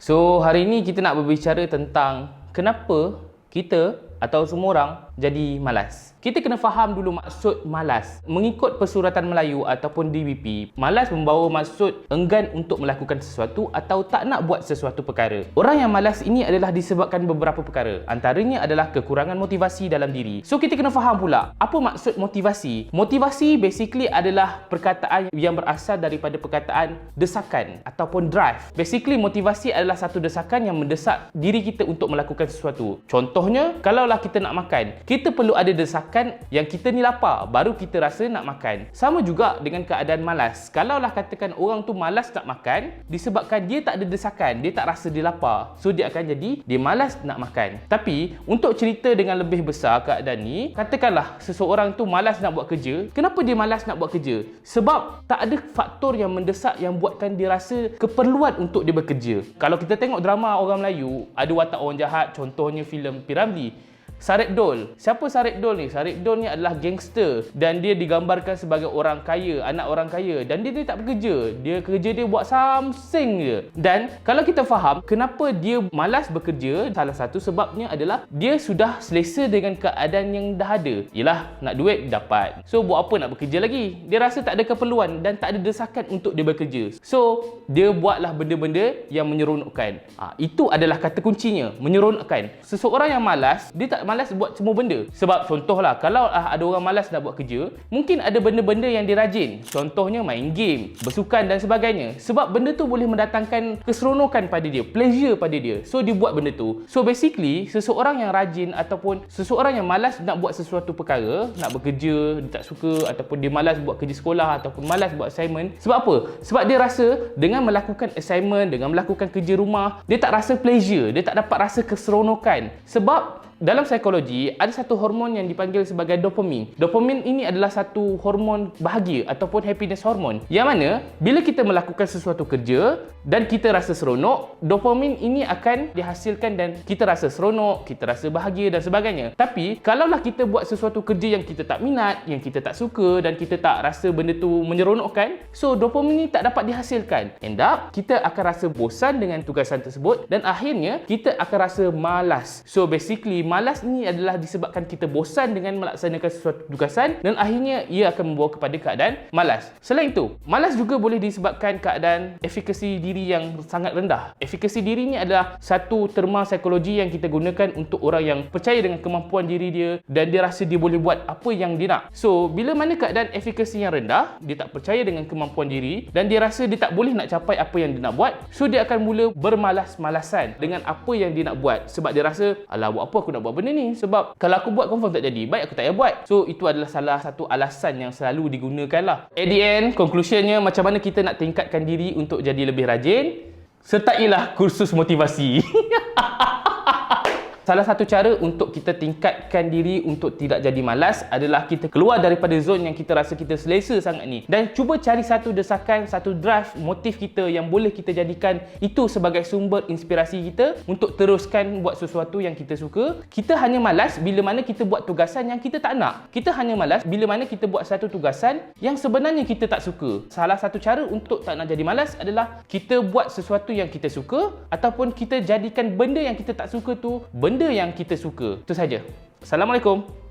So, hari ini kita nak berbicara tentang kenapa kita atau semua orang jadi malas. Kita kena faham dulu maksud malas. Mengikut Persuratan Melayu ataupun DBP, malas membawa maksud enggan untuk melakukan sesuatu atau tak nak buat sesuatu perkara. Orang yang malas ini adalah disebabkan beberapa perkara. Antaranya adalah kekurangan motivasi dalam diri. So, kita kena faham pula apa maksud motivasi. Motivasi basically adalah perkataan yang berasal daripada perkataan desakan ataupun drive. Basically, motivasi adalah satu desakan yang mendesak diri kita untuk melakukan sesuatu. Contohnya, kalaulah kita nak makan, kita perlu ada desakan yang kita ni lapar, baru kita rasa nak makan. Sama juga dengan keadaan malas. Kalaulah katakan orang tu malas nak makan, disebabkan dia tak ada desakan, dia tak rasa dia lapar, so dia akan jadi dia malas nak makan. Tapi untuk cerita dengan lebih besar keadaan ni, katakanlah seseorang tu malas nak buat kerja. Kenapa dia malas nak buat kerja? Sebab tak ada faktor yang mendesak yang buatkan dia rasa keperluan untuk dia bekerja. Kalau kita tengok drama orang Melayu, ada watak orang jahat, contohnya filem Piramli. Sarip Dol. Siapa Sarip Dol ni? Sarip Dol ni adalah gangster dan dia digambarkan sebagai orang kaya, anak orang kaya, dan dia tak bekerja. Dia kerja dia buat something je. Dan kalau kita faham kenapa dia malas bekerja, salah satu sebabnya adalah dia sudah selesa dengan keadaan yang dah ada. Yelah, nak duit dapat. So buat apa nak bekerja lagi? Dia rasa tak ada keperluan dan tak ada desakan untuk dia bekerja. So dia buatlah benda-benda yang menyeronokkan. Itu adalah kata kuncinya, menyeronokkan. Seseorang yang malas, dia tak malas buat semua benda. Sebab contohlah, kalau ada orang malas nak buat kerja, mungkin ada benda-benda yang dia rajin. Contohnya main game, bersukan dan sebagainya. Sebab benda tu boleh mendatangkan keseronokan pada dia, pleasure pada dia. So dia buat benda tu. So basically, seseorang yang rajin ataupun seseorang yang malas nak buat sesuatu perkara, nak bekerja, dia tak suka, ataupun dia malas buat kerja sekolah, ataupun malas buat assignment. Sebab apa? Sebab dia rasa dengan melakukan assignment, dengan melakukan kerja rumah, dia tak rasa pleasure, dia tak dapat rasa keseronokan. Sebab dalam psikologi, ada satu hormon yang dipanggil sebagai dopamin. Dopamin ini adalah satu hormon bahagia ataupun happiness hormon. Yang mana, bila kita melakukan sesuatu kerja dan kita rasa seronok, dopamin ini akan dihasilkan dan kita rasa seronok, kita rasa bahagia dan sebagainya. Tapi, kalaulah kita buat sesuatu kerja yang kita tak minat, yang kita tak suka dan kita tak rasa benda tu menyeronokkan, so dopamin ini tak dapat dihasilkan. End up, kita akan rasa bosan dengan tugasan tersebut dan akhirnya kita akan rasa malas. So basically, malas ni adalah disebabkan kita bosan dengan melaksanakan sesuatu tugasan dan akhirnya ia akan membawa kepada keadaan malas. Selain itu, malas juga boleh disebabkan keadaan efikasi diri yang sangat rendah. Efikasi diri ni adalah satu terma psikologi yang kita gunakan untuk orang yang percaya dengan kemampuan diri dia dan dia rasa dia boleh buat apa yang dia nak. So, bila mana keadaan efikasi yang rendah, dia tak percaya dengan kemampuan diri dan dia rasa dia tak boleh nak capai apa yang dia nak buat, so dia akan mula bermalas-malasan dengan apa yang dia nak buat. Sebab dia rasa, alah, buat apa aku nak buat benda ni, sebab kalau aku buat confirm tak jadi, baik aku tak payah buat. So itu adalah salah satu alasan yang selalu digunakan lah. At the end, conclusionnya, macam mana kita nak tingkatkan diri untuk jadi lebih rajin? Sertailah kursus motivasi. Salah satu cara untuk kita tingkatkan diri untuk tidak jadi malas adalah kita keluar daripada zon yang kita rasa kita selesa sangat ni dan cuba cari satu desakan, satu drive, motif kita yang boleh kita jadikan itu sebagai sumber inspirasi kita untuk teruskan buat sesuatu yang kita suka. Kita hanya malas bila mana kita buat tugasan yang kita tak nak. Kita hanya malas bila mana kita buat satu tugasan yang sebenarnya kita tak suka. Salah satu cara untuk tak nak jadi malas adalah kita buat sesuatu yang kita suka ataupun kita jadikan benda yang kita tak suka tu benda yang kita suka. Itu saja. Assalamualaikum.